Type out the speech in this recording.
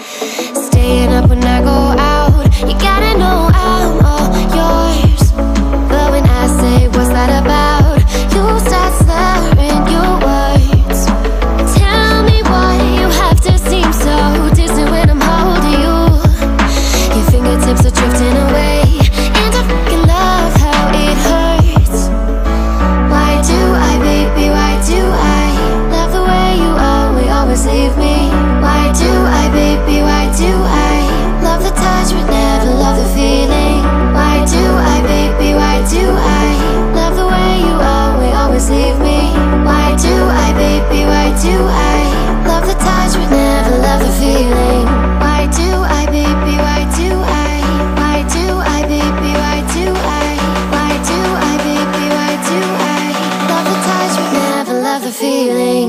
Staying up when I go out, you gotta know I'm all yours. But when I say what's that about, you start slurring your words. Tell me why you have to seem so distant when I'm holding you. Your fingertips are drifting away, and I fucking love how it hurts. Why do I, baby, why do I love the way you always leave me? Why do I, baby, why do I love the touch but never love the feeling? Why do I, baby, why do I love the way you always leave me? Why do I, baby, why do I love the touch but never love the feeling? Why do I, baby, why do I? Why do I, baby, why do I? Why do I, baby, why do I love the touch but never love the feeling?